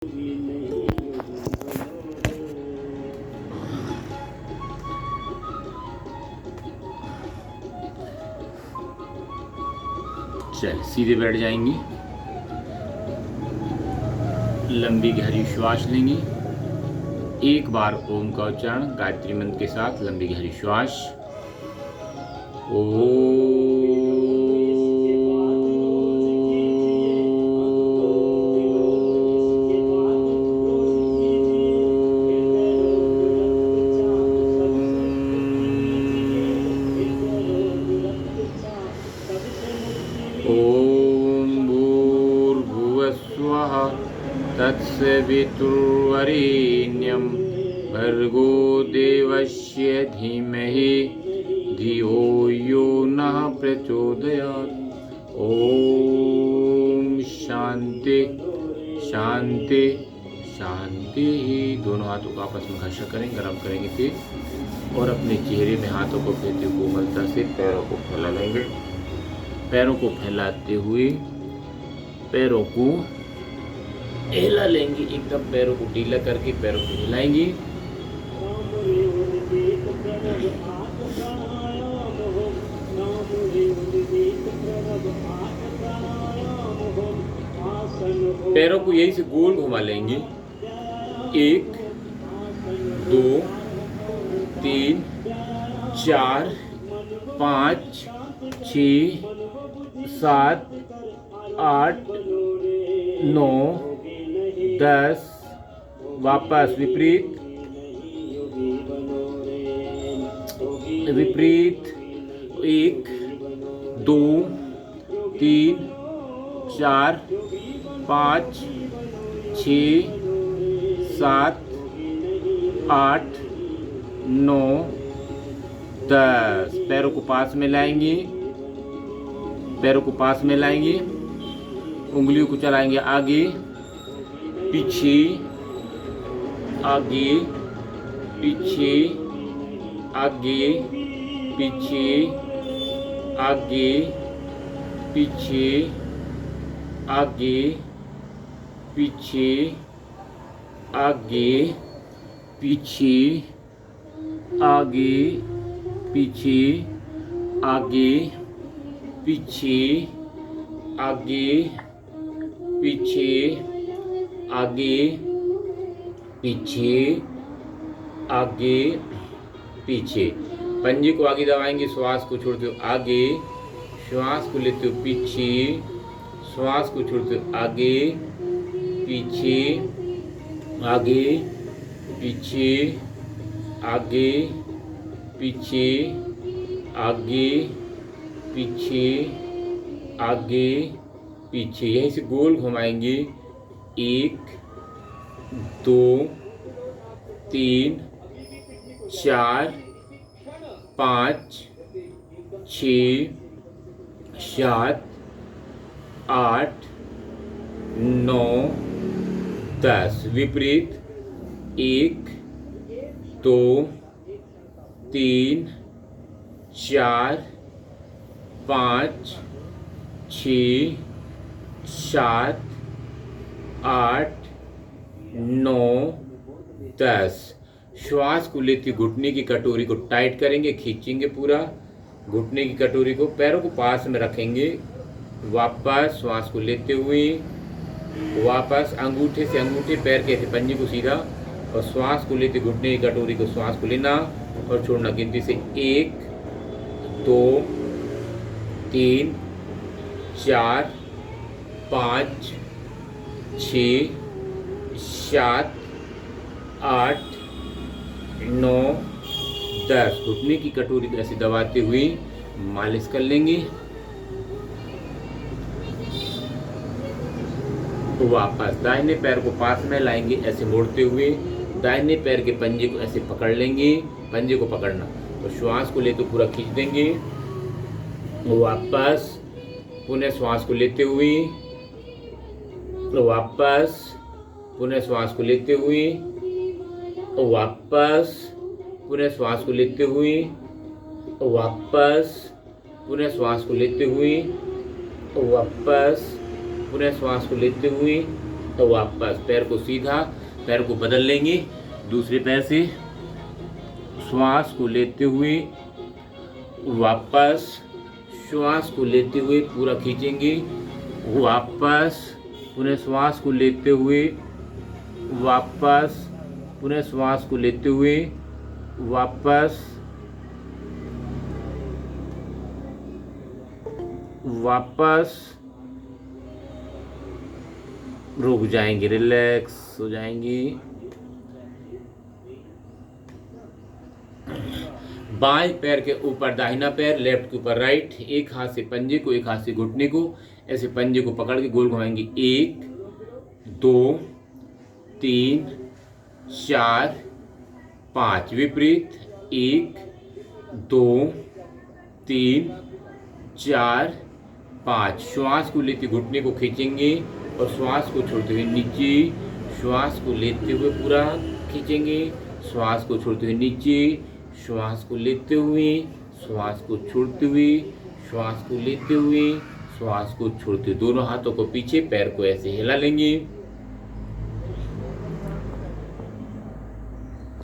चल सीधे बैठ जाएंगी, लंबी गहरी श्वास लेंगी। एक बार ओम का उच्चारण गायत्री मंत्र के साथ, लंबी गहरी श्वास। ओम भूर्भुवस्वः तत्सवितुर्वरेण्यं भर्गो देवस्य धीमहि धियो यो नः प्रचोदयात्। ओम शांति शांति शांति। दोनों हाथों को आपस में घर्षण करें, गरम करेंगे तेज, और अपने चेहरे में हाथों को फेरते कोमलता से पैरों को फैला लेंगे। पैरों को फैलाते हुए पैरों को हिला लेंगे, एकदम पैरों को ढीला करके पैरों को हिलाएंगे। पैरों को यही से गोल घुमा लेंगे। 1 2 3 4 5 6 7 8 9 10। वापस विपरीत विपरीत। 1 2 3 4 5 6 7 8 9 10। पैरों को पास में लाएंगे, पैरों को पास में लाएंगे, उंगलियों को चलाएंगे आगे पीछे, आगे पीछे, आगे पीछे, आगे पीछे, आगे पीछे, आगे पीछे, आगे पीछे, आगे पीछे, आगे पीछे, आगे पीछे, आगे पीछे। पंजे को आगे दबाएंगे, श्वास को छोड़ते हो आगे, श्वास को लेते हो पीछे, श्वास को छोड़ते हो आगे पीछे, आगे पीछे, आगे पीछे, आगे पीछे, आगे पीछे। यहीं से गोल घुमाएंगे। 1 2 3 4 5 6 7 8 9 10। विपरीत 1 2 3 4 5 6 7 8 9 10। श्वास को लेते घुटने की कटोरी को टाइट करेंगे, खींचेंगे पूरा घुटने की कटोरी को, पैरों को पास में रखेंगे। वापस श्वास को लेते हुए वापस अंगूठे से अंगूठे, पैर के पंजे को सीधा, और श्वास को लेते घुटने की कटोरी को श्वास को लेना और छोड़ना। गिनती से 1 2 3 4 5 6 7 8 9 10। घुटने की कटोरी को ऐसे दबाते हुए मालिश कर लेंगे। वापस दाहिने पैर को पास में लाएंगे, ऐसे मोड़ते हुए दाहिने पैर के पंजे को ऐसे पकड़ लेंगे, पंजे को पकड़ना, और श्वास को लेते पूरा खींच देंगे। वापस पुनः श्वास को लेते हुए, वापस पुनः श्वास को लेते हुए, वापस पुनः श्वास को लेते हुए, वापस पुनः श्वास को लेते हुए, वापस पुनः श्वास को लेते हुए, तो वापस पैर को सीधा, पैर को बदल लेंगे दूसरे पैर से। श्वास को लेते हुए वापस, श्वास को लेते हुए पूरा खींचेंगे, वापस पुनः श्वास को लेते हुए, वापस पुनः श्वास को लेते हुए, वापस वापस रुक जाएंगे, रिलैक्स हो जाएंगे। बाएं पैर के ऊपर दाहिना पैर, लेफ्ट के ऊपर राइट। एक हाथ से पंजे को, एक हाथ से घुटने को, ऐसे पंजे को पकड़ के गोल घुमाएंगे। 1 2 3 4 5 विपरीत। 1 2 3 4 5। श्वास को लेते घुटने को खींचेंगे और श्वास को छोड़ते हुए नीचे, श्वास को लेते हुए पूरा खींचेंगे, श्वास को छोड़ते हुए नीचे, श्वास को लेते हुए, श्वास को छोड़ते हुए, श्वास को लेते हुए, श्वास को छोड़ते हुए। दोनों हाथों को पीछे, पैर को ऐसे हिला लेंगे।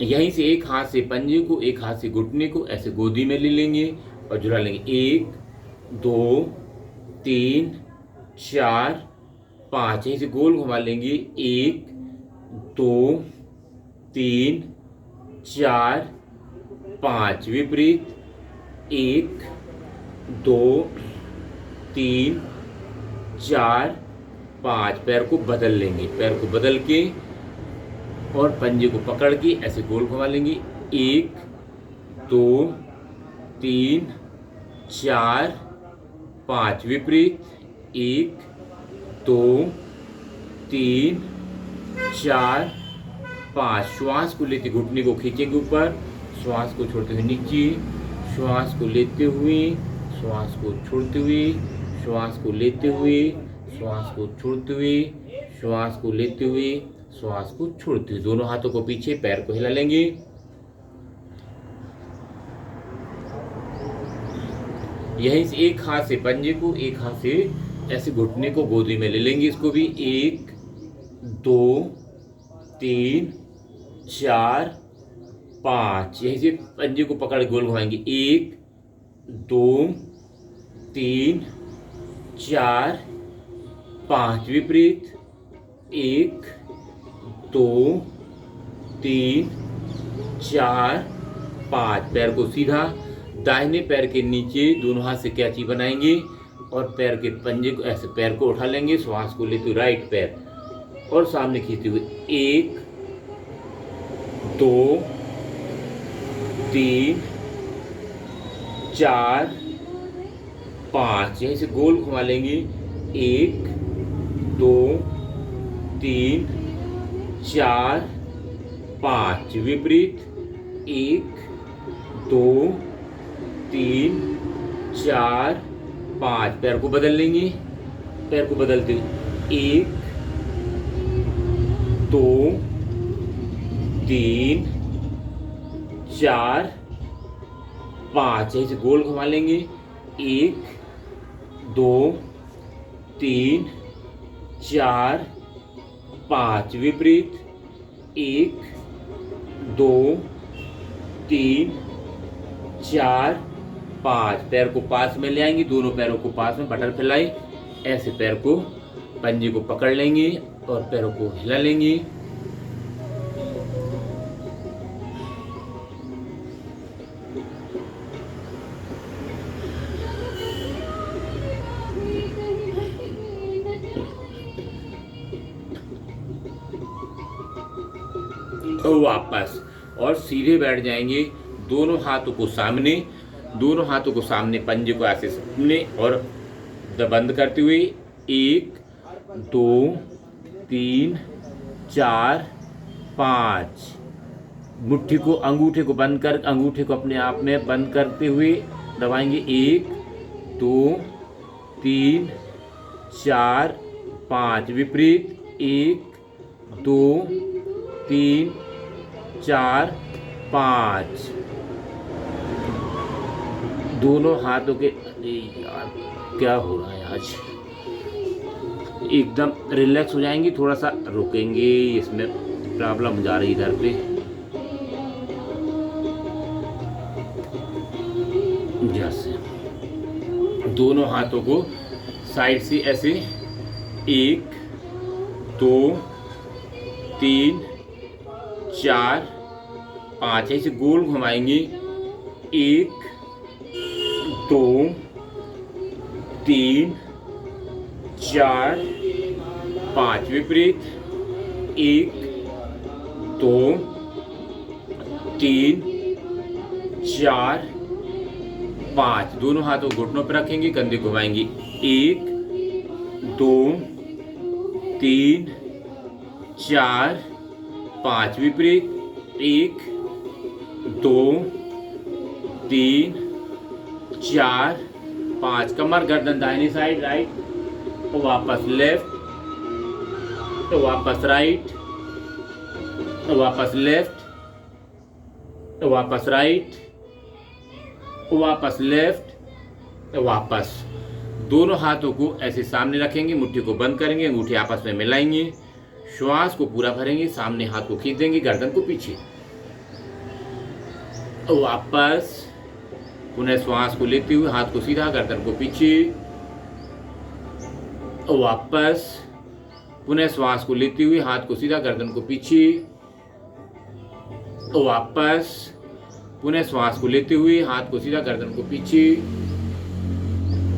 यहीं से एक हाथ से पंजे को, एक हाथ से घुटने को ऐसे गोदी में ले लेंगे और झुला लेंगे। 1 2 3 4 5। यहीं से गोल घुमा लेंगे। 1 2 3 4 5 विपरीत। 1 2 3 4 5। पैर को बदल लेंगे, पैर को बदल के और पंजे को पकड़ के ऐसे गोल घुमा लेंगे। 1 2 3 4 5 विपरीत। 1 2 3 4 5। श्वास को लेते घुटने को खींचेंगे ऊपर, श्वास को छोड़ते हुए नीचे, श्वास को लेते हुए, श्वास को छोड़ते हुए, श्वास को लेते हुए, श्वास को छोड़ते हुए, श्वास को लेते हुए, श्वास को छोड़ते हुए। दोनों हाथों को पीछे, पैर को हिला लेंगे। यहीं से एक हाथ से पंजे को, एक हाथ से ऐसे घुटने को गोदी में ले लेंगे। इसको भी 1 2 3 4 5। यहीं से पंजे को पकड़ गोल घुमाएंगे। 1 2 3 4 5 विपरीत। 1 2 3 4 5। पैर को सीधा, दाहिने पैर के नीचे दोनों हाथ से कैंची बनाएंगे और पैर के पंजे को ऐसे, पैर को उठा लेंगे, श्वास को लेते हुए राइट पैर और सामने खींचते हुए। 1 2 3 4 5। यहीं से गोल घुमा लेंगे। 1 2 3 4 5 विपरीत। 1 2 3 4 5। पैर को बदल लेंगे, पैर को बदलते हुए। 1 2 3 4 5। यहीं से गोल घुमा लेंगे। 1 2 3 4 5 विपरीत। 1 2 3 4 5। पैर को पास में ले आएंगे, दोनों पैरों को पास में, बटरफ्लाई ऐसे पैर को, पंजे को पकड़ लेंगे और पैरों को हिला लेंगे। तो वापस और सीधे बैठ जाएंगे। दोनों हाथों को सामने, दोनों हाथों को सामने, पंजे को ऐसे सामने और बंद करते हुए। 1 2 3 4 5। मुट्ठी को, अंगूठे को बंद कर, अंगूठे को अपने आप में बंद करते हुए दबाएंगे। 1 2 3 4 5 विपरीत। 1 2 3 4 5। दोनों हाथों के, अरे यार क्या हो रहा है आज। एकदम रिलैक्स हो जाएंगी। थोड़ा सा रुकेंगे, इसमें प्रॉब्लम हो जा रही इधर पे। जैसे दोनों हाथों को साइड से ऐसे 1 2 3 4 5 ऐसे गोल घुमाएंगे। 1 2 3 4 5 विपरीत। 1 2 3 4 5 दोनों हाथों को घुटनों पर रखेंगे, कंधे घुमाएंगे। 1 2 3 4 5 विपरीत। 1 2 3 4 5 कमर गर्दन दाहिनी साइड राइट, वापस लेफ्ट, वापस राइट, वापस लेफ्ट, वापस राइट, वापस लेफ्ट, वापस। दोनों हाथों को ऐसे सामने रखेंगे, मुट्ठी को बंद करेंगे, अंगूठे आपस में मिलाएंगे, श्वास को पूरा भरेंगे, सामने हाथ को खींच देंगे, गर्दन को पीछे, वापस। पुनः श्वास को लेते हुए हाथ को सीधा, गर्दन को पीछे, वापस। पुनः श्वास को लेते हुए हाथ को सीधा, गर्दन को पीछे, वापस। पुनः श्वास को लेते हुए हाथ को सीधा, गर्दन को पीछे,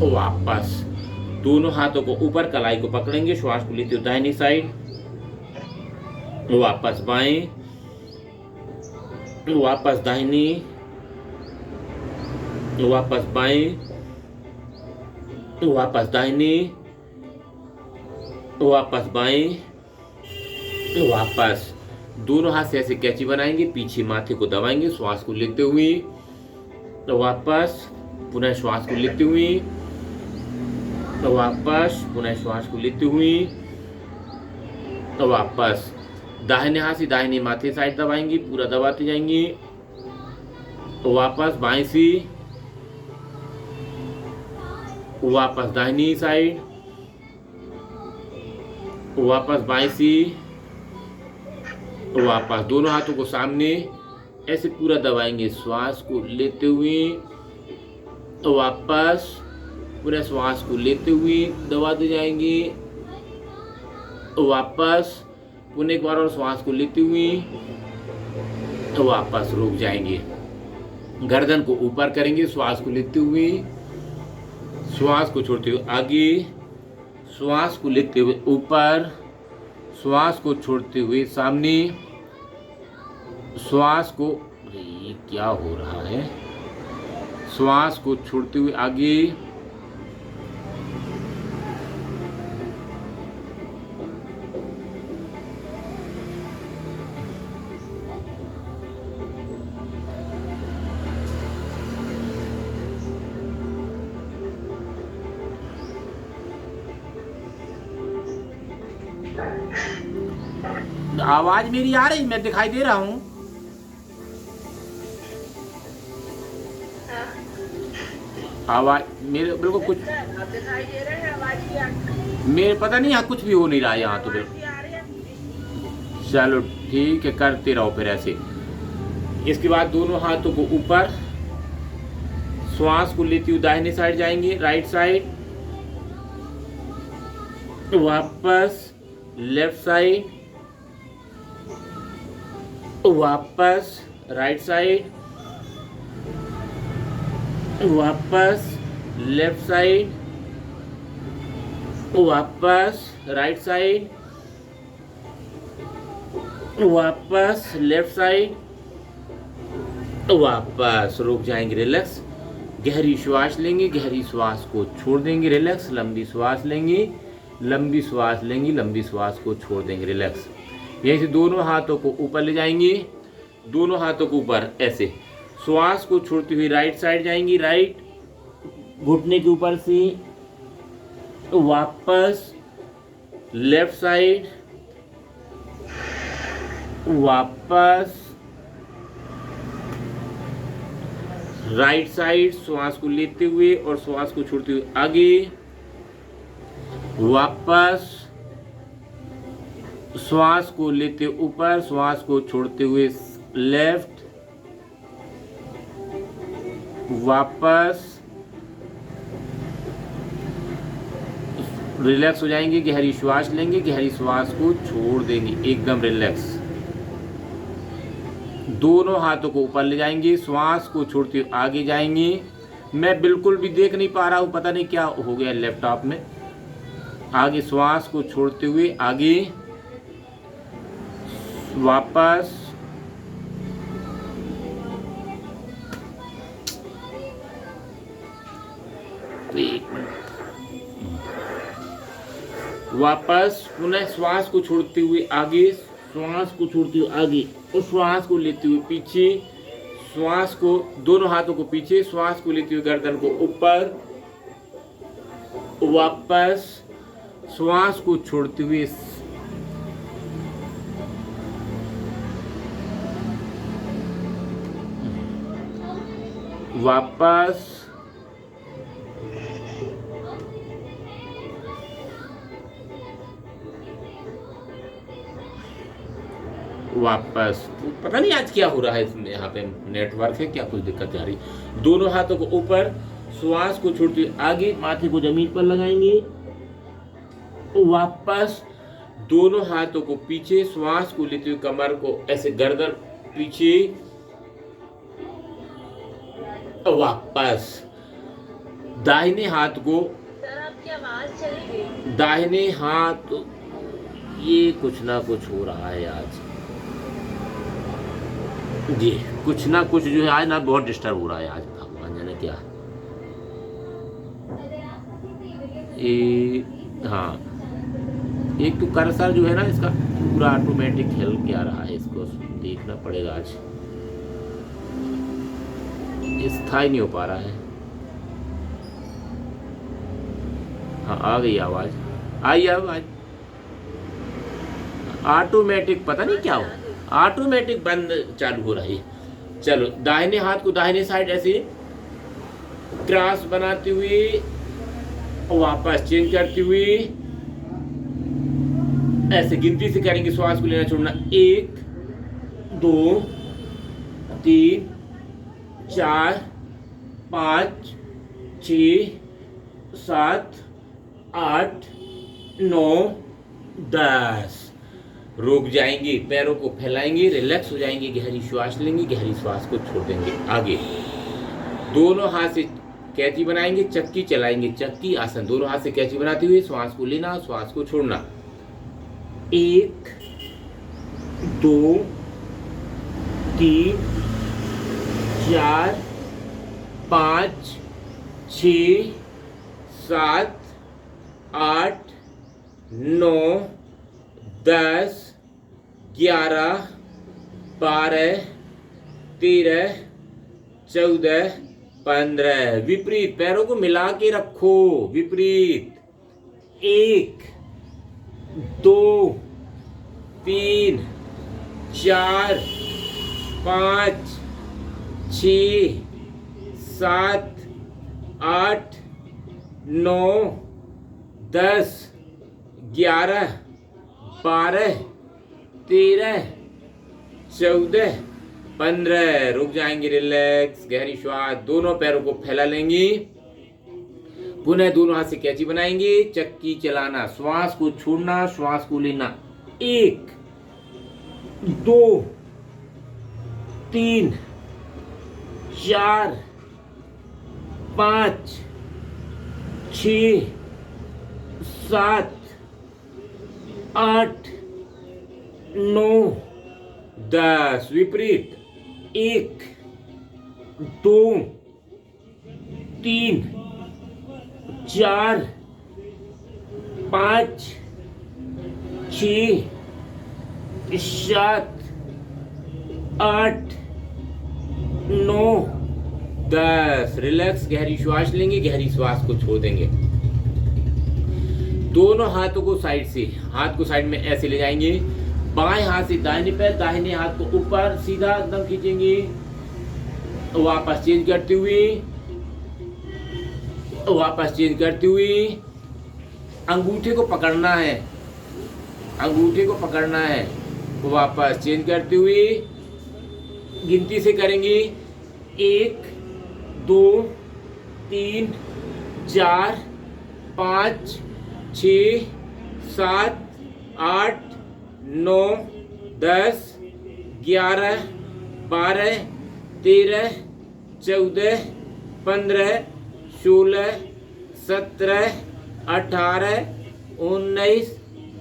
वापस। दोनों हाथों को ऊपर, कलाई को पकड़ेंगे, श्वास को लेते हुए दाहिनी साइड, वापस बाएं, वापस दाहिनी, वापस बाएं, वापस दाहिनी, वापस बाएं, वापस। दोनों हाथ से ऐसे कैची बनाएंगे, पीछे माथे को दबाएंगे, श्वास को लेते हुए, वापस। पुनः श्वास को लेते हुए, वापस। पुनः श्वास को लेते हुए, वापस। दाहिने हाथ से दाहिने माथे साइड दबाएंगे, पूरा दबाते जाएंगे, वापस। बाएं से, वापस दाहिनी साइड, वापस बाएं से, वापस। दोनों हाथों को सामने ऐसे पूरा दबाएंगे, श्वास को लेते हुए, वापस। पूरा श्वास को लेते हुए दबाते जाएंगे, वापस। पुनः एक बार और श्वास को लेते हुए, वापस। रुक जाएंगे, गर्दन को ऊपर करेंगे, श्वास को लेते हुए, श्वास को छोड़ते हुए आगे, श्वास को लेते हुए ऊपर, श्वास को छोड़ते हुए सामने, श्वास को, ये क्या हो रहा है, श्वास को छोड़ते हुए आगे, आवाज मेरी आ रही, मैं दिखाई दे रहा हूँ। आवाज मेरे बिल्कुल कुछ दिखाई दे रहा है, आवाज मेरे पता नहीं, यहाँ कुछ भी हो नहीं रहा है यहाँ तो बिल्कुल। चलो ठीक है, करते रहो फिर ऐसे। इसके बाद दोनों हाथों को ऊपर, श्वास को लेते हुए दाहिने साइड जाएंगे, राइट साइड, वापस लेफ्ट साइड, वापस राइट साइड, वापस लेफ्ट साइड, वापस राइट साइड, वापस लेफ्ट साइड, वापस। रुक जाएंगे, रिलैक्स। गहरी श्वास लेंगे, गहरी श्वास को छोड़ देंगे, रिलैक्स। लंबी श्वास लेंगे, लंबी श्वास लेंगे, लंबी श्वास को छोड़ देंगे, रिलैक्स। यहीं से दोनों हाथों को ऊपर ले जाएंगे, दोनों हाथों को ऊपर ऐसे, श्वास को छोड़ते हुए राइट साइड जाएंगी, राइट, घुटने के ऊपर से, वापस लेफ्ट साइड, वापस राइट साइड, श्वास को लेते हुए और श्वास को छोड़ते हुए आगे, वापस श्वास को लेते ऊपर, श्वास को छोड़ते हुए लेफ्ट, वापस रिलैक्स हो जाएंगे, गहरी श्वास लेंगे, गहरी श्वास को छोड़ देंगे, एकदम रिलैक्स। दोनों हाथों को ऊपर ले जाएंगे, श्वास को छोड़ते हुए आगे जाएंगे। मैं बिल्कुल भी देख नहीं पा रहा हूँ, पता नहीं क्या हो गया लैपटॉप में। आगे श्वास को छोड़ते हुए आगे, वापस वापस पुनः श्वास को छोड़ते हुए आगे, श्वास को छोड़ते हुए आगे और श्वास को लेते हुए पीछे, श्वास को दोनों हाथों को पीछे, श्वास को लेते हुए गर्दन को ऊपर, वापस श्वास को छोड़ते हुए वापस पता नहीं आज क्या हो रहा है इसमें, यहाँ पे नेटवर्क है क्या, कुछ दिक्कत आ रही। दोनों हाथों को ऊपर, श्वास को छोड़ते हुए आगे, माथे को जमीन पर लगाएंगे, वापस दोनों हाथों को पीछे, श्वास को लेते हुए कमर को ऐसे गर्दन पीछे, वापस दाहिने हाथ को, सर आपकी आवाज चली गई। दाहिने हाथ, ये कुछ ना कुछ हो रहा है आज जी, कुछ ना कुछ जो है आज ना बहुत डिस्टर्ब हो रहा है आज, भगवान जाने क्या। हाँ, एक तो कर्सर जो है ना इसका पूरा ऑटोमेटिक हिल क्या रहा है, इसको देखना पड़ेगा आज, स्थायी नहीं हो पा रहा है। हाँ आ गई आवाज, आई आवाज, ऑटोमेटिक पता नहीं क्या हो, ऑटोमेटिक बंद चालू हो रही है। चलो दाहिने हाथ को दाहिने साइड ऐसे क्रॉस बनाते हुए वापस चेंज करते हुए ऐसे गिनती से करेंगे, श्वास को लेना छोड़ना, 1 2 3 4 5 6 7 8 9 10। रुक जाएंगे, पैरों को फैलाएंगे, रिलैक्स हो जाएंगे, गहरी श्वास लेंगे, गहरी श्वास को छोड़ देंगे। आगे दोनों हाथ से कैची बनाएंगे, चक्की चलाएंगे, चक्की आसन। दोनों हाथ से कैची बनाते हुए श्वास को लेना, श्वास को छोड़ना। 1 2 3 4 5 6 7 8 9 10 11 12 13 14 15। विपरीत पैरों को मिला के रखो, विपरीत। 1 2 3 4 5 6 7 8 9 10 11 12 13 14 15। रुक जाएंगे, रिलैक्स, गहरी श्वास, दोनों पैरों को फैला लेंगे। पुनः दोनों हाथ से कैची बनाएंगे, चक्की चलाना, श्वास को छोड़ना, श्वास को लेना। 1 2 3 4 5 6 7 8 9 10। विपरीत 1 2 3 4 5 6 7 8 9 10। रिलैक्स, गहरी श्वास लेंगे, गहरी श्वास को छोड़ देंगे। दोनों हाथों को साइड से, हाथ को साइड में ऐसे ले जाएंगे। बाएं हाथ से दाहिने पैर, दाहिने हाथ को ऊपर सीधा एकदम खींचेंगे, वापस चेंज करते हुए, वापस चेंज करते हुए, अंगूठे को पकड़ना है, अंगूठे को पकड़ना है। वापस चेंज करते हुए गिनती से करेंगे 1 2 3 4 5 6 7 8 9 10 11 12 13 14 15 16 17 18 19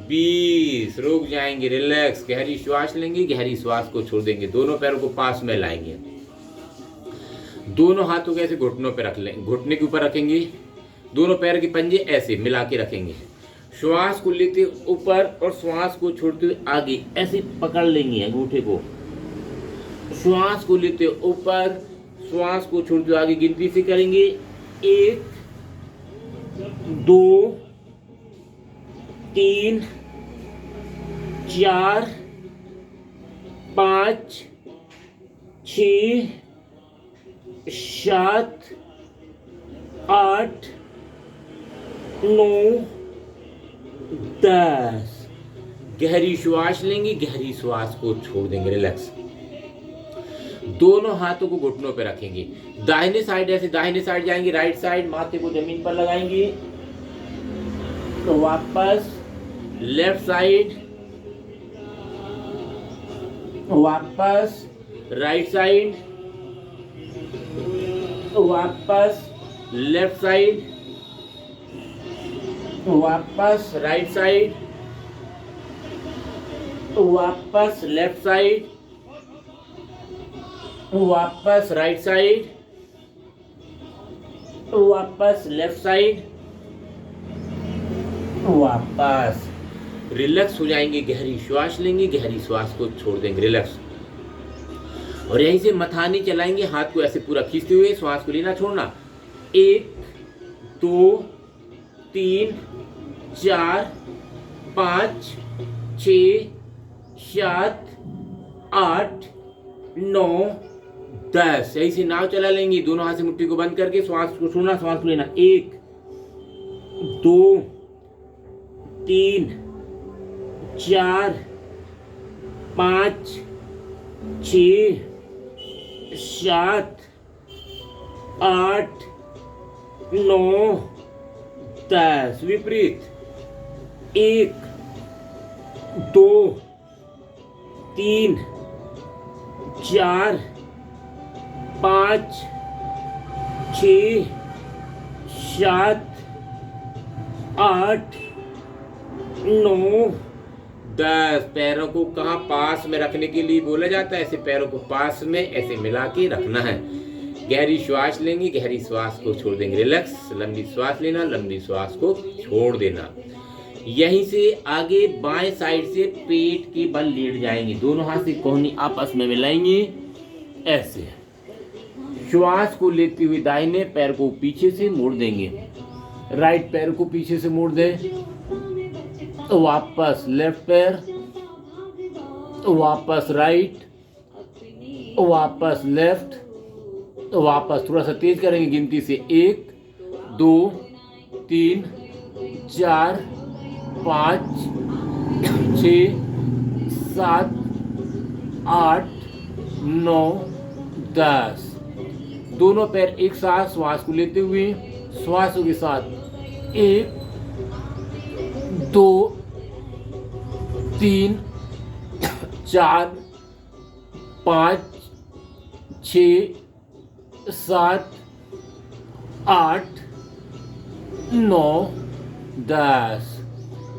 20। रुक जाएंगे, रिलैक्स, गहरी श्वास लेंगे, गहरी श्वास को छोड़ देंगे। दोनों पैरों को पास में लाएंगे, दोनों हाथों को ऐसे घुटनों पे रख लेंगे, घुटने के ऊपर रखेंगे, दोनों पैर के पंजे ऐसे मिला के रखेंगे। श्वास को लेते ऊपर और श्वास को छोड़ते हुए आगे ऐसे पकड़ लेंगे अंगूठे को। श्वास को लेते ऊपर, श्वास को छोड़ते हुए आगे गिनती से करेंगे 1 2 3 4 5 6 7 8 9 10। गहरी श्वास लेंगे, गहरी श्वास को छोड़ देंगे, रिलैक्स। दोनों हाथों को घुटनों पे रखेंगे, दाहिने साइड ऐसे दाहिने साइड जाएंगे, राइट साइड माथे को जमीन पर लगाएंगे। तो वापस लेफ्ट साइड, वापस राइट साइड, वापस लेफ्ट साइड, वापस राइट साइड, वापस लेफ्ट साइड, वापस राइट साइड, वापस लेफ्ट साइड, वापस। रिलैक्स हो जाएंगे, गहरी श्वास लेंगे, गहरी श्वास को छोड़ देंगे, रिलैक्स। और यहीं से मथानी चलाएंगे, हाथ को ऐसे पूरा खींचते हुए श्वास को लेना छोड़ना। 1 2 3 4 5 6 7 8 9 10। यहीं से नाव चला लेंगे, दोनों हाथ से मुट्ठी को बंद करके श्वास को छोड़ना, श्वास को लेना। 1 2 3 4 5 6 7 8 9 10। विपरीत 1 2 3 4 5 6 7 8 9 10। पैरों को कहाँ पास में रखने के लिए बोला जाता है, ऐसे पैरों को पास में ऐसे मिला के रखना है। गहरी श्वास लेंगे, गहरी श्वास को छोड़ देंगे, रिलैक्स। लंबी श्वास लेना, लंबी श्वास को छोड़ देना। यहीं से आगे बाएं साइड से पेट के बल लेट जाएंगे, दोनों हाथ से कोहनी आपस में मिलाएंगे ऐसे। श्वास को लेते हुए दाहिने पैर को पीछे से मोड़ देंगे, राइट पैर को पीछे से मोड़ दें। वापस लेफ्ट पैर, वापस राइट, वापस लेफ्ट, वापस। थोड़ा सा तेज करेंगे गिनती से 1 2 3 4 5 6 7 8 9 10। दोनों पैर एक साथ श्वास को लेते हुए श्वासों के साथ 1 2 3 4 5 6 7 8 9 10।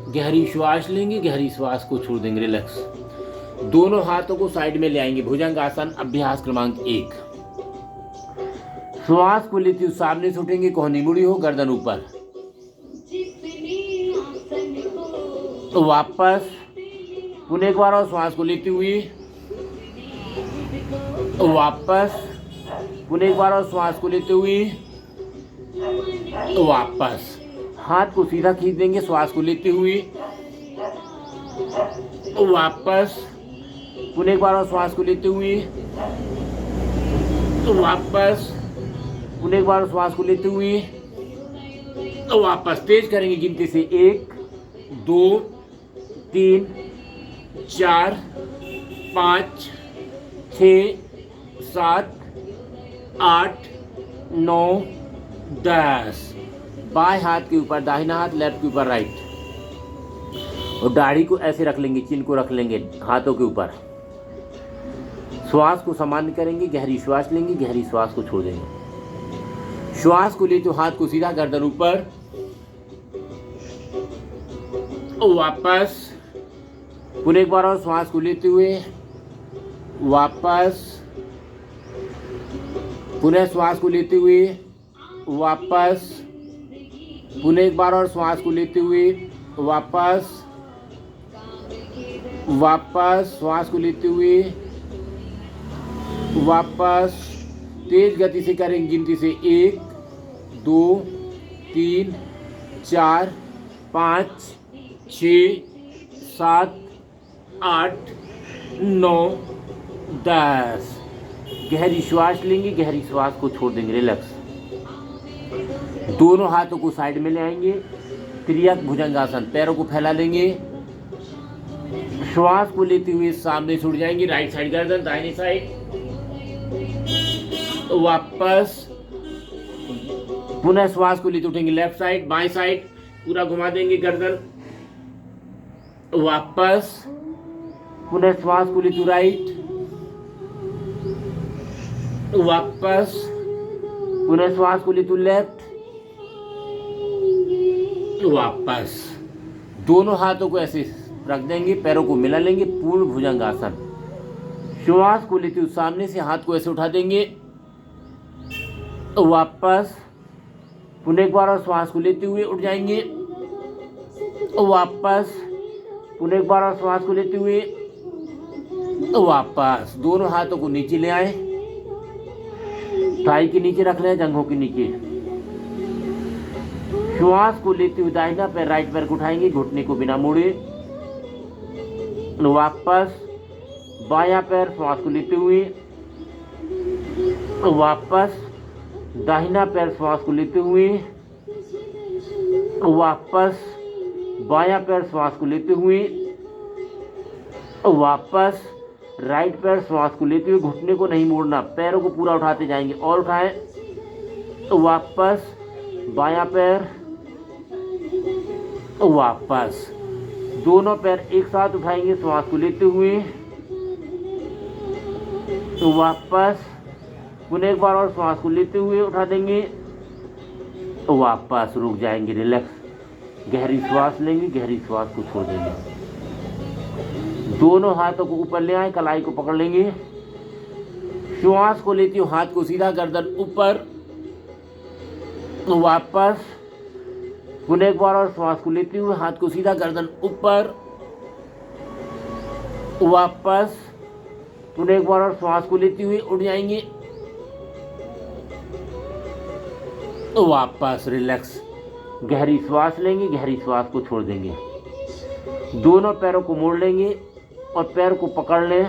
गहरी श्वास लेंगे, गहरी श्वास को छोड़ देंगे, रिलैक्स। दोनों हाथों को साइड में ले आएंगे, भुजंगासन अभ्यास क्रमांक 1। श्वास को लेते हुए सामने से उठेंगे, कोहनी मुड़ी हो, गर्दन ऊपर। वापस पुनः एक बार और श्वास को लेते हुए, वापस पुनः एक बार और श्वास को लेते हुए, वापस। हाथ को सीधा खींच देंगे श्वास को लेते हुए, वापस पुनः एक बार और श्वास को लेते हुए, वापस पुनः एक बार श्वास को लेते हुए, तो वापस तेज करेंगे गिनती से 1 2 3 4 5 6 7 8 9 10। बाएं हाथ के ऊपर दाहिना हाथ, लेफ्ट के ऊपर राइट, और दाढ़ी को ऐसे रख लेंगे, चिन को रख लेंगे हाथों के ऊपर। श्वास को सामान्य करेंगे, गहरी श्वास लेंगे, गहरी श्वास को छोड़ देंगे। श्वास को ले तो हाथ को सीधा गर्दन ऊपर, वापस पुनः एक बार और श्वास को लेते हुए वापस, पुनः श्वास को लेते हुए वापस, पुनः एक बार और श्वास को लेते हुए वापस, वापस श्वास को लेते हुए वापस। तेज गति से करेंगे गिनती से 1 2 3 4 5 6 7 8 9 10। गहरी श्वास लेंगे, गहरी श्वास को छोड़ देंगे, रिलैक्स। दोनों हाथों को साइड में ले आएंगे, त्रियक भुजंगासन, पैरों को फैला लेंगे। श्वास को लेते हुए सामने छुट जाएंगे, राइट साइड गर्दन, दाहिनी साइड, वापस। पुनः श्वास को लेते उठेंगे लेफ्ट साइड, बाएं साइड पूरा घुमा देंगे गर्दन, वापस। पुनः श्वास को लेते राइट, वापस। पुनः श्वास को लेते लेफ्ट, वापस। दोनों हाथों को ऐसे रख देंगे, पैरों को मिला लेंगे, पूर्ण भुजंगासन। श्वास को लेते हुए सामने से हाथ को ऐसे उठा देंगे, वापस। पुनः एक बार और श्वास को लेते हुए उठ जाएंगे, वापस। पुनः एक बार और श्वास को लेते हुए वापस। दोनों हाथों को नीचे ले आए, थाई के नीचे रख लें, जंघों के नीचे। श्वास को लेते हुए दाहिना पैर राइट पैर को उठाएंगे, घुटने को बिना मोड़े, वापस। बायां पैर श्वास को लेते हुए वापस, दाहिना पैर श्वास को लेते हुए वापस, बायां पैर श्वास को लेते हुए वापस, राइट पैर श्वास को लेते हुए, घुटने को नहीं मोड़ना, पैरों को पूरा उठाते जाएंगे, और उठाएं, वापस। बायां पैर, वापस। दोनों पैर एक साथ उठाएंगे, श्वास को लेते हुए वापस। पुनः एक बार और श्वास को लेते हुए उठा देंगे, वापस। रुक जाएंगे, रिलैक्स। गहरी श्वास लेंगे, गहरी श्वास को छोड़ देंगे। दोनों हाथों को ऊपर ले आए, कलाई को पकड़ लेंगे। श्वास को लेते हुए हाथ को सीधा गर्दन ऊपर, वापस। पुनः एक बार और श्वास को लेते हुए हाथ को सीधा गर्दन ऊपर, वापस। पुनः एक बार और श्वास को लेते हुए उठ जाएंगे, वापस, रिलैक्स। गहरी श्वास लेंगे, गहरी श्वास को छोड़ देंगे। दोनों पैरों को मोड़ लेंगे और पैर को पकड़ लें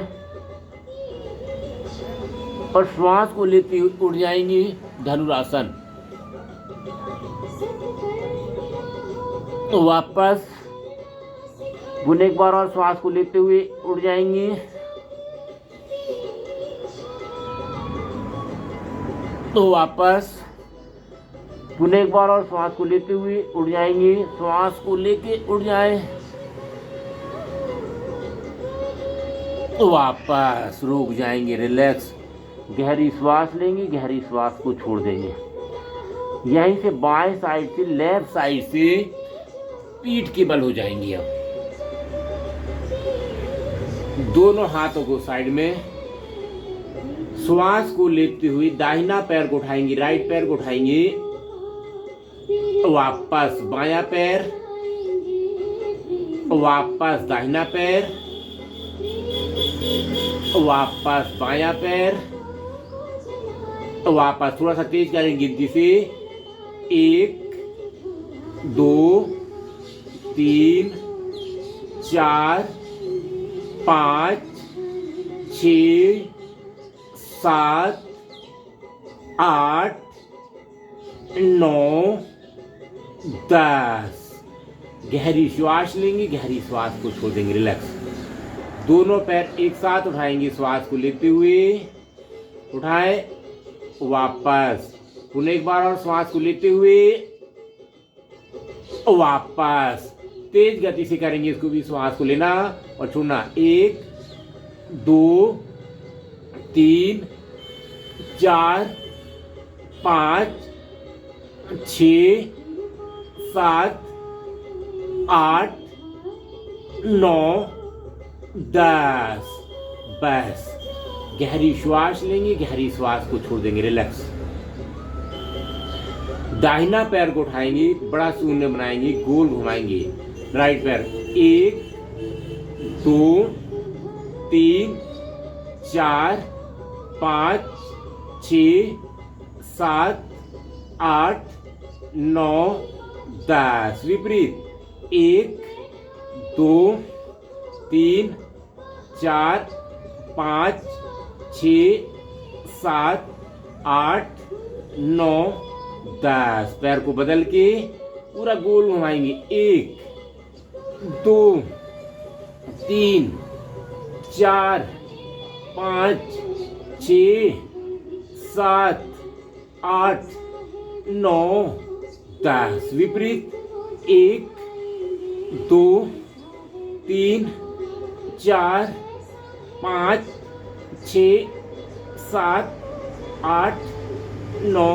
और श्वास को लेते हुए उठ जाएंगे, धनुरासन, वापस। पुनः एक बार और श्वास को लेते हुए उठ जाएंगे, तो वापस। पुनः एक बार और श्वास को लेते हुए उठ जाएंगे, श्वास को लेके उठ जाए, वापस। रुक जाएंगे, रिलैक्स। गहरी श्वास लेंगे, गहरी श्वास को छोड़ देंगे। यहीं से बाएं साइड से लेफ्ट साइड से पीठ के बल हो जाएंगे। अब दोनों हाथों को साइड में, श्वास को लेते हुए दाहिना पैर को उठाएंगे, राइट पैर को उठाएंगे, वापस। बायां पैर, वापस। दाहिना पैर, वापस। बायां पैर, वापस। थोड़ा सा तेज करेंगे गिनती से 1 2 3 4 5 6 7 8 9 10। गहरी श्वास लेंगे, गहरी श्वास को छोड़ देंगे, रिलैक्स। दोनों पैर एक साथ उठाएंगे, श्वास को लेते हुए उठाए, वापस। पुनः एक बार और श्वास को लेते हुए वापस। तेज गति से करेंगे इसको भी, श्वास को लेना और छोड़ना। 1 2 3 4 5 6 7 8 9 10। बस गहरी श्वास लेंगे, गहरी श्वास को छोड़ देंगे, रिलैक्स। दाहिना पैर को उठाएंगे, बड़ा शून्य बनाएंगे, गोल घुमाएंगे। राइट पैर 1 2 3 4 5 6 7 8 9 10। विपरीत 1 2 3 4 5 6 7 8 9 10। पैर को बदल के पूरा गोल घुमाएंगे। 1 2 3 4 5 6 7 8 9 10। विपरीत 1 2 3 4 5 6 7 8 9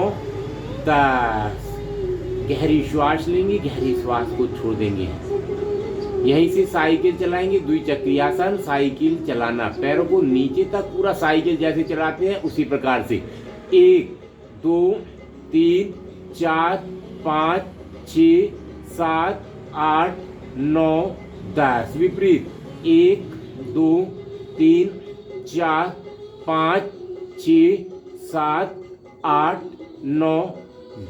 10। गहरी श्वास लेंगे, गहरी श्वास को छोड़ देंगे। यहीं से साइकिल चलाएंगे, द्विचक्रियासन। साइकिल चलाना, पैरों को नीचे तक पूरा साइकिल जैसे चलाते हैं उसी प्रकार से। 1 2 3 4 5 6 7 8 9 10। विपरीत 1 2 3 4 5 6 7 8 9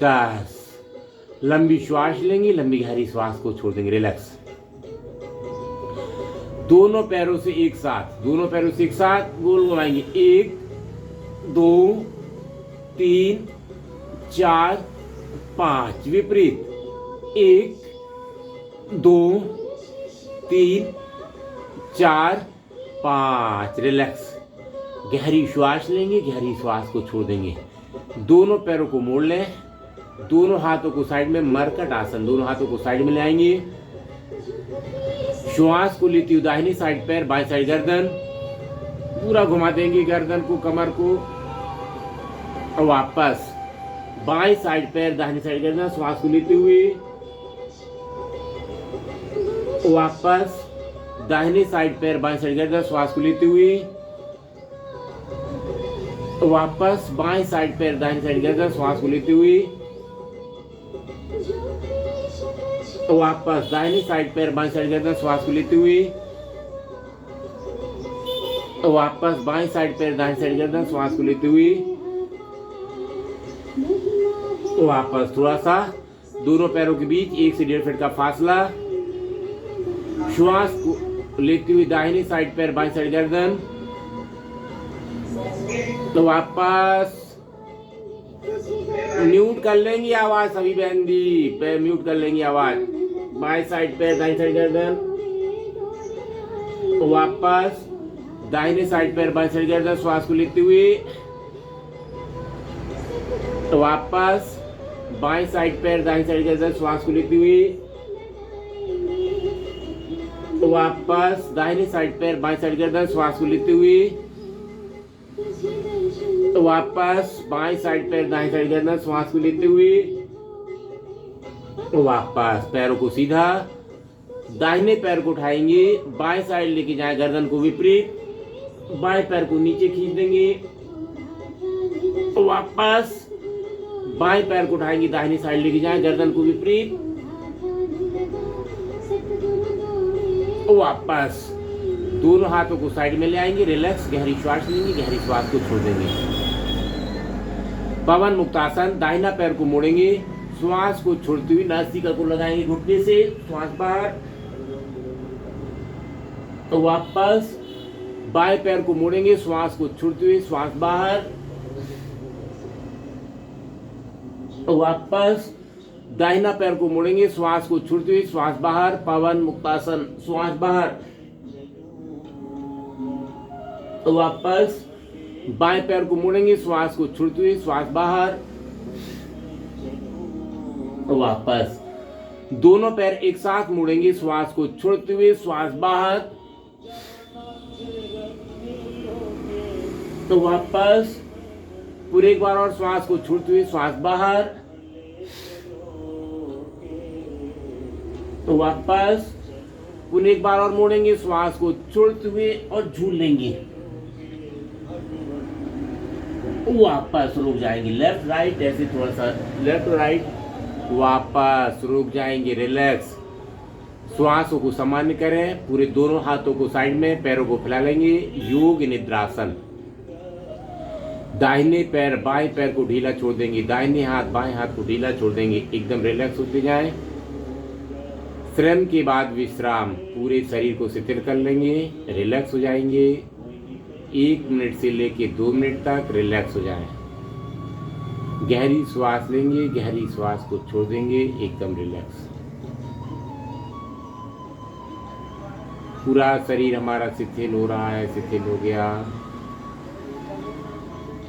10। लंबी श्वास लेंगे, लंबी गहरी श्वास को छोड़ देंगे, रिलैक्स। दोनों पैरों से एक साथ गोल घुमाएंगे। 1 2 3 4 5। विपरीत 1 2 3 4 5। रिलैक्स। गहरी श्वास लेंगे, गहरी श्वास को छोड़ देंगे। दोनों पैरों को मोड़ लें, दोनों हाथों को साइड में, मरकट आसन। दोनों हाथों को साइड में ले आएंगे। श्वास को लेती हुई दाहिनी साइड पैर, बाएं साइड गर्दन, पूरा घुमा देंगे गर्दन को, कमर को। और वापस बाएं साइड पैर, दाहिनी साइड गर्दन, श्वास को लेते हुए वापस। दाहिने साइड पैर, बाएं साइड गर्दन, श्वास को लेते हुए वापस। बाएं साइड पैर, दाहिनी साइड गर्दन, श्वास को लेते हुए वापस। दाहिनी साइड पैर, बाएं साइड गर्दन, श्वास को लेते हुए वापस। बाएं साइड पैर, दाहिनी साइड गर्दन, श्वास को लेते हुए वापस। थोड़ा सा दोनों पैरों के बीच 1 से 1.5 फीट का फासला। श्वास को लेते हुए दाहिनी साइड पैर, बाएं साइड गर्दन, तो वापस। म्यूट कर लेंगी आवाज सभी बहन दी, पैर म्यूट कर लेंगी आवाज। बाएं साइड पैर, दाहिनी साइड गर्दन, तो वापस। दाहिने साइड पैर, बाएं साइड गर्दन, श्वास को लेते हुए तो वापस। बाएं साइड पैर, दाहिनी साइड गर्दन, श्वास को लेते हुए तो वापस। दाहिने साइड पैर, बाएं साइड गर्दन, श्वास को लेते हुए तो वापस। बाएं साइड पैर, दाहिनी साइड गर्दन, श्वास को लेते हुए तो वापस। पैरों को सीधा, दाहिने पैर को उठाएंगे, बाएं साइड लेके जाएं, गर्दन को विपरीत। बाएं पैर को नीचे खींच देंगे, वापस। बाएं पैर को उठाएंगे, दाहिनी साइड लेके जाएं, गर्दन को विपरीत, वापस। दोनों हाथों को साइड में ले आएंगे, रिलैक्स। गहरी श्वास लेंगे, गहरी श्वास को छोड़ देंगे। पवन मुक्तासन। दाहिना पैर को मोड़ेंगे, श्वास को छोड़ते हुए नासिका को लगाएंगे घुटने से, श्वास बाहर तो वापस। बाएं पैर को मोड़ेंगे, श्वास को छोड़ते हुए, श्वास बाहर तो वापस। दाहिना पैर को मोड़ेंगे, श्वास को छोड़ते हुए श्वास बाहर, पवन मुक्तासन, श्वास बाहर, वापस बाएं पैर को मोड़ेंगे, श्वास को छोड़ते हुए श्वास बाहर, वापस दोनों पैर एक साथ मोड़ेंगे, श्वास को छोड़ते हुए श्वास बाहर, तो वापस पूरे एक बार और श्वास को छोड़ते हुए श्वास बाहर, तो वापस पुनः एक बार और मोड़ेंगे, श्वास को छोड़ते हुए और झूल लेंगे, वापस रुक जाएंगे, लेफ्ट राइट ऐसे थोड़ा सा लेफ्ट राइट, वापस रुक जाएंगे, रिलैक्स, श्वासों को सामान्य करें, पूरे दोनों हाथों को साइड में, पैरों को फैला लेंगे, योग निद्रासन। दाहिने पैर बाएं पैर को ढीला छोड़ देंगे, दाहिने हाथ बाएं हाथ को ढीला छोड़ देंगे, एकदम रिलैक्स होते जाएं। श्रम के बाद विश्राम, पूरे शरीर को शिथिल कर लेंगे, रिलैक्स हो जाएंगे, 1 मिनट से लेके 2 मिनट तक रिलैक्स हो जाएं। गहरी श्वास लेंगे, गहरी श्वास को छोड़ देंगे, एकदम रिलैक्स। पूरा शरीर हमारा शिथिल हो रहा है, शिथिल हो गया।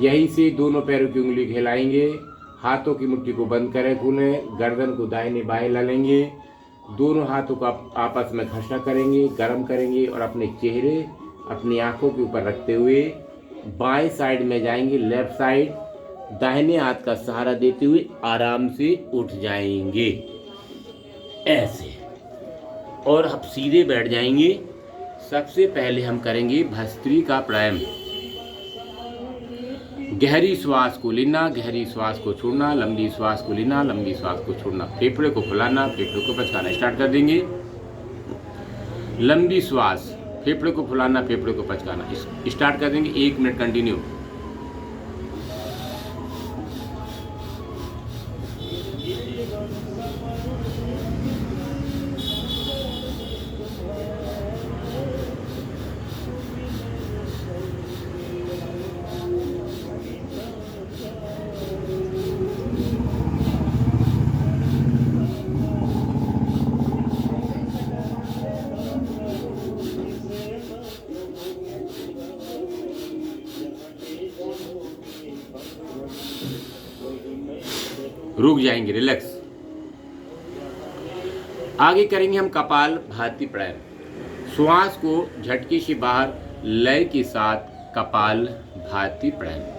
यहीं से दोनों पैरों की उंगली हिलाएंगे, हाथों की मुट्ठी को बंद करें, खुलें, गर्दन को दाहिने बाएं ला लेंगे, दोनों हाथों का आपस में घर्षण करेंगे, गर्म करेंगे और अपने चेहरे अपनी आंखों के ऊपर रखते हुए बाएं साइड में जाएंगे, लेफ्ट साइड, दाहिने हाथ का सहारा देते हुए आराम से उठ जाएंगे ऐसे, और अब सीधे बैठ जाएंगे। सबसे पहले हम करेंगे भस्त्रिका प्राणायाम। गहरी श्वास को लेना, गहरी श्वास को छोड़ना, लंबी श्वास को लेना, लंबी श्वास को छोड़ना, फेफड़े को फुलाना, फेफड़े को पचकाना स्टार्ट कर देंगे। लंबी श्वास, फेफड़े को फुलाना, फेफड़े को पचकाना स्टार्ट कर देंगे, 1 मिनट कंटिन्यू। रुक जाएंगे, रिलैक्स। आगे करेंगे हम कपाल भाती प्राणायाम। श्वास को झटके से बाहर, लय के साथ कपाल भाती प्राणायाम।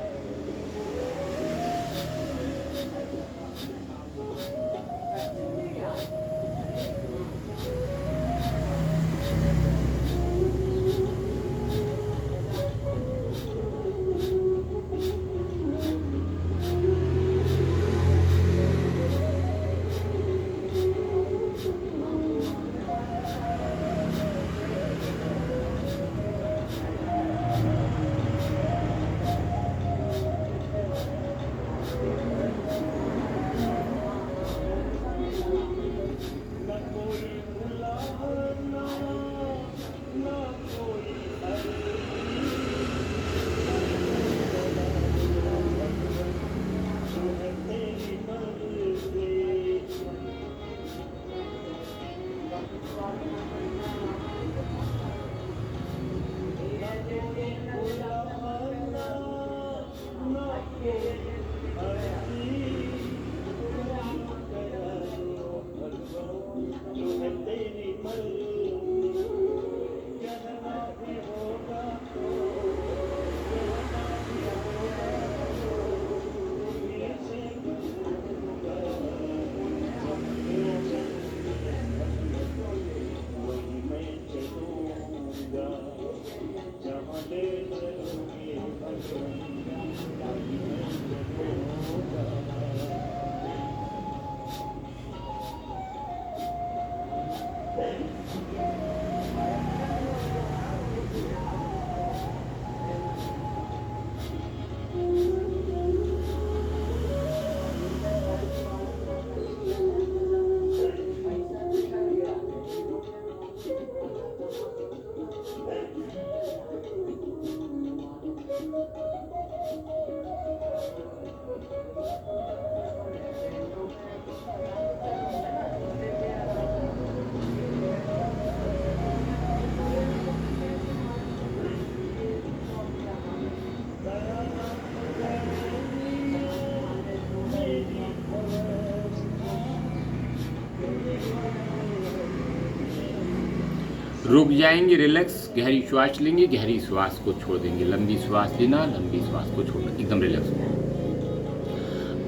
रुक जाएंगे, रिलैक्स, गहरी श्वास लेंगे, गहरी श्वास को छोड़ देंगे, लंबी श्वास लेना, लंबी श्वास को छोड़ना, एकदम रिलैक्स।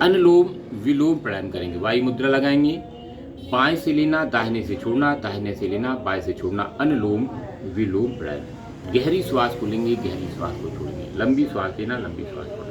अनुलोम विलोम प्राणायाम करेंगे, वायु मुद्रा लगाएंगे, बाएं से लेना, दाहिने से छोड़ना, दाहिने से लेना, बाएं से छोड़ना, अनुलोम विलोम प्राणायाम। गहरी श्वास को लेंगे, गहरी श्वास को छोड़ेंगे, लंबी श्वास लेना, लंबी श्वास छोड़ना।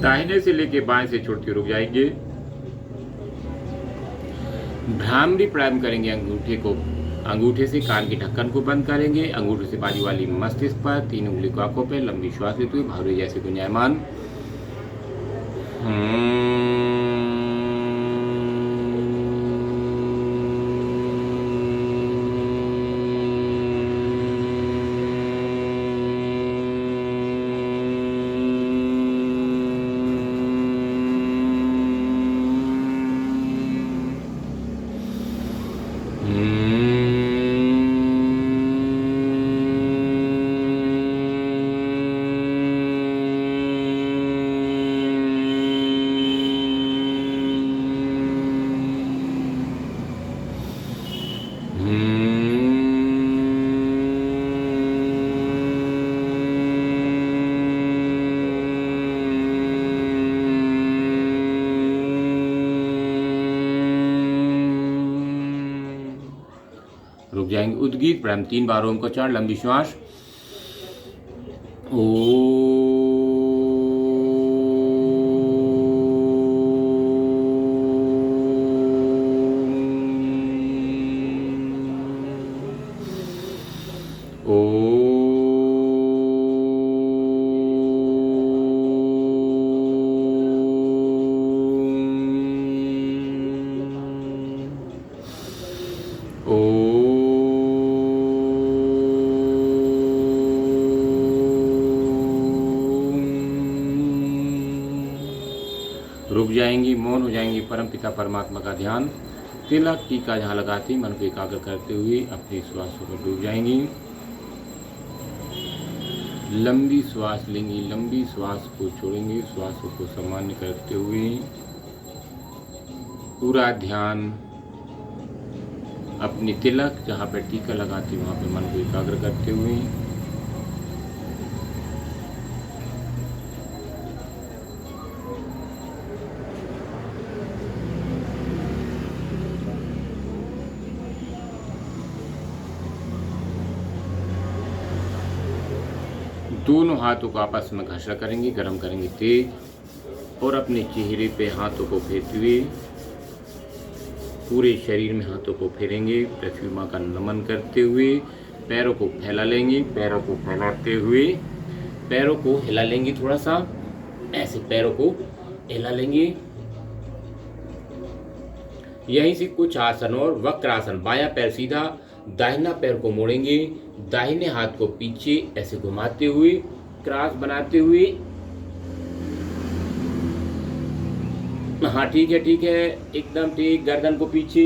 दाहिने से लेके बाएं से छोड़ते रुक जाएंगे। भ्रामरी प्राणायाम करेंगे, अंगूठे से कान के ढक्कन को बंद करेंगे, अंगूठे से बाजू वाली मस्तिष्क पर, 3 उंगली को आंखों पे, लंबी श्वास लेते हुए भावरे जैसे गुंजायमान। रुक जाएंगे। उद्गीत प्राणायाम 3 बार ओम का उच्चारण, लंबी श्वास। रुक जाएंगी, मौन हो जाएंगी, परम पिता परमात्मा का ध्यान, तिलक टीका जहाँ लगाती मन को एकाग्र करते हुए अपनी श्वासों को डूब जाएंगी। लंबी श्वास लेंगी, लंबी श्वास को छोड़ेंगी, श्वासों को सामान्य करते हुए पूरा ध्यान अपनी तिलक जहाँ पर टीका लगाती वहाँ पे मन को एकाग्र करते हुए दोनों हाथों को आपस में घर्षण करेंगे, गर्म करेंगे तेज, और अपने चेहरे पे हाथों को फेरते हुए पूरे शरीर में हाथों को फेरेंगे, पृथ्वी माँ का नमन करते हुए पैरों को फैला लेंगे, पैरों को फैलाते हुए पैरों को हिला लेंगे, थोड़ा सा ऐसे पैरों को हिला लेंगे। यहीं से कुछ आसन और वक्रासन, बायां पैर सीधा, दाहिना पैर को मोड़ेंगे, दाहिने हाथ को पीछे ऐसे घुमाते हुए क्रॉस बनाते हुए हाँ ठीक है ठीक है, एकदम ठीक। गर्दन को पीछे,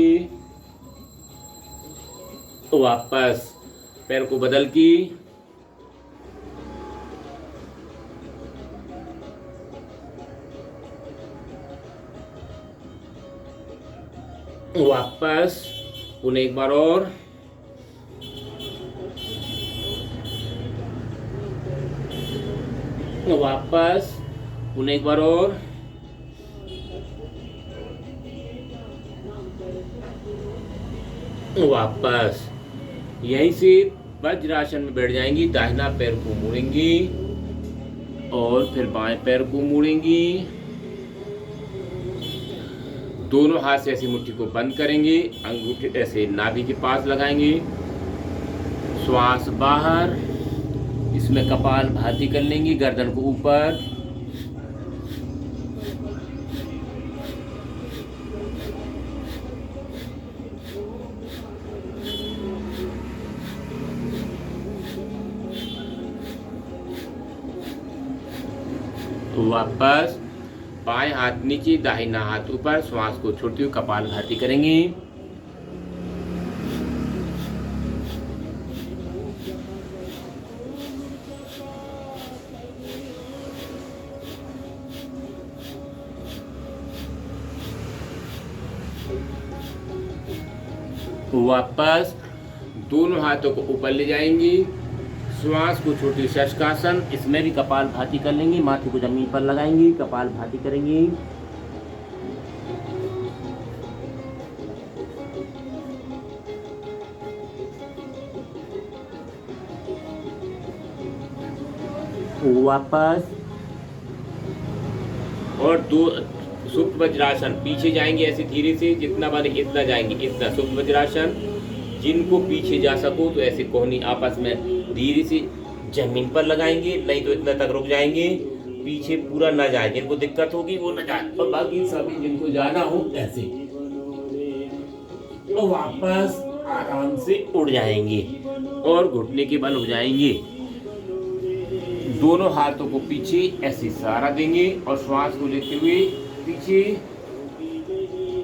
वापस पैर को बदल की, वापस पुनः एक बार और, वापस पुनः एक बार और, वापस। यहीं से वज्रासन में बैठ जाएंगी। दाहिना पैर को मोड़ेंगी और फिर बाएं पैर को मोड़ेंगी। दोनों हाथ से ऐसी मुट्ठी को बंद करेंगे, अंगूठे ऐसे नाभि के पास लगाएंगे, श्वास बाहर, इसमें कपाल भाती कर लेंगी, गर्दन को ऊपर, वापस बाएं हाथ नीचे, दाहिना हाथ ऊपर, श्वास को छोड़ते हुए कपाल भाती करेंगे। वापस दोनों हाथों को ऊपर ले जाएंगी, श्वास को छोटी शशकासन, इसमें भी कपाल भाती कर लेंगी, माथे को जमीन पर लगाएंगी, कपाल भाती करेंगी। वापस और दो सुप्त वज्रासन, पीछे जाएंगे ऐसे धीरे से, जितना बने इतना जाएंगे, इतना सुप्त वज्रासन। जिनको पीछे जा सको तो ऐसे कोहनी आपस में धीरे से जमीन पर लगाएंगे, नहीं तो इतना तक रुक जाएंगे, पीछे पूरा ना जाए। जिनको दिक्कत होगी वो ना जाए, और बाकी सभी जिनको जाना हो ऐसे तो वापस आराम से उड़ जाएंगे और घुटने के बल हो जाएंगे। दोनों हाथों को पीछे ऐसे सहारा देंगे और श्वास को लेते हुए पीछे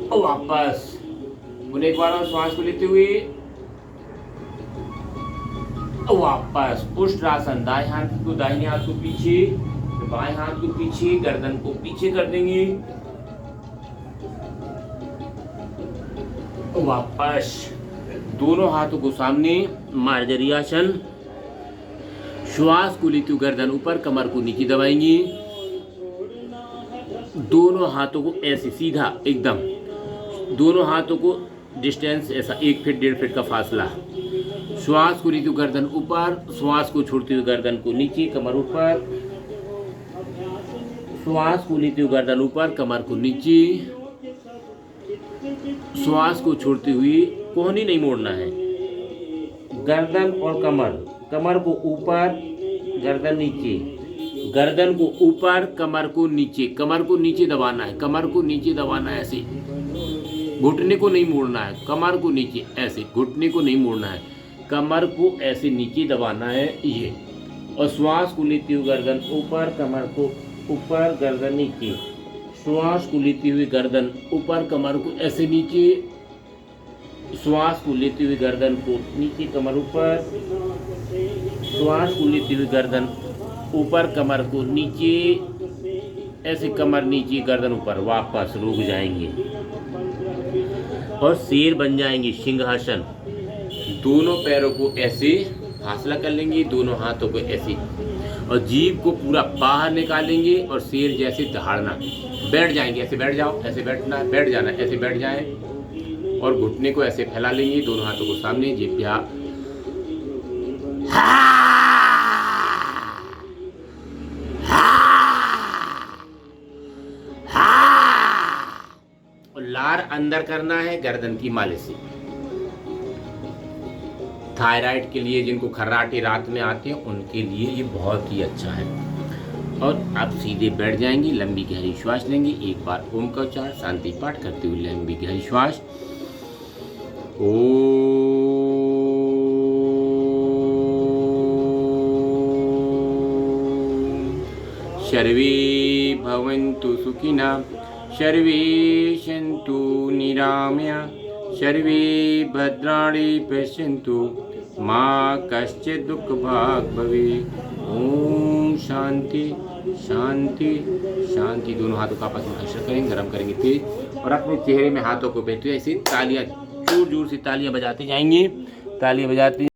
और वापस, पुनः एक बार श्वास को लेते हुए वापस। उष्ट्रासन, दाएं हाथ को दाहिने हाथ को पीछे, बाएं हाथ को पीछे, गर्दन को पीछे कर देंगे, वापस। दोनों हाथों को सामने, मार्जरियासन, श्वास को लेते हुए गर्दन ऊपर, कमर को नीचे दबाएंगे। दोनों हाथों को ऐसे सीधा एकदम, दोनों हाथों को डिस्टेंस ऐसा 1 फीट 1.5 फीट का फासला। श्वास को लेते हुए गर्दन ऊपर, श्वास को छोड़ते हुए गर्दन को नीचे, कमर ऊपर, श्वास को लेते हुए गर्दन ऊपर, कमर को नीचे, श्वास को छोड़ते हुए कोहनी नहीं मोड़ना है, गर्दन और कमर, कमर को ऊपर, गर्दन नीचे, गर्दन को ऊपर, कमर को नीचे, कमर को नीचे दबाना है, कमर को नीचे दबाना है ऐसे, घुटने को नहीं मोड़ना है, कमर को नीचे ऐसे, घुटने को नहीं मोड़ना है, कमर को ऐसे नीचे दबाना है ये। और श्वास को लेते हुए गर्दन ऊपर, कमर को ऊपर, गर्दन नीचे, श्वास को लेते हुए गर्दन ऊपर, कमर को ऐसे नीचे, श्वास को लेते हुए गर्दन को नीचे, कमर ऊपर, श्वास को लेते हुए गर्दन ऊपर, कमर को नीचे, ऐसे कमर नीचे, गर्दन ऊपर, वापस रुक जाएंगे और शेर बन जाएंगे, सिंहासन। दोनों पैरों को ऐसे फासला कर लेंगे, दोनों हाथों को ऐसे, और जीभ को पूरा बाहर निकालेंगे और शेर जैसे दहाड़ना, बैठ जाएंगे, ऐसे बैठ जाओ, ऐसे बैठना, बैठ जाना, ऐसे बैठ जाए और घुटने को ऐसे फैला लेंगे, दोनों हाथों को सामने, जिभ्या और लार अंदर करना है गर्दन की मालिश से। थायराइड के लिए, जिनको खर्राटे रात में आते हैं उनके लिए ये बहुत ही अच्छा है। और आप सीधे बैठ जाएंगे, लंबी गहरी श्वास लेंगे, एक बार ओम का उच्चारण शांति पाठ करते हुए लंबी गहरी श्वास। सर्वे भवन्तु सुखिनः, सर्वे सन्तु निरामया सर्वे भद्राणि पश्यन्तु माँ कश्चित् दुःखभाग् भवेत्। ओम शांति शांति शांति। दोनों हाथों का आपस में घर्षण करेंगे, गरम करेंगे तेज और अपने चेहरे में हाथों को फेरते हुए ऐसी तालियां जोर जोर से तालियां बजाते जाएंगे। तालियां बजाते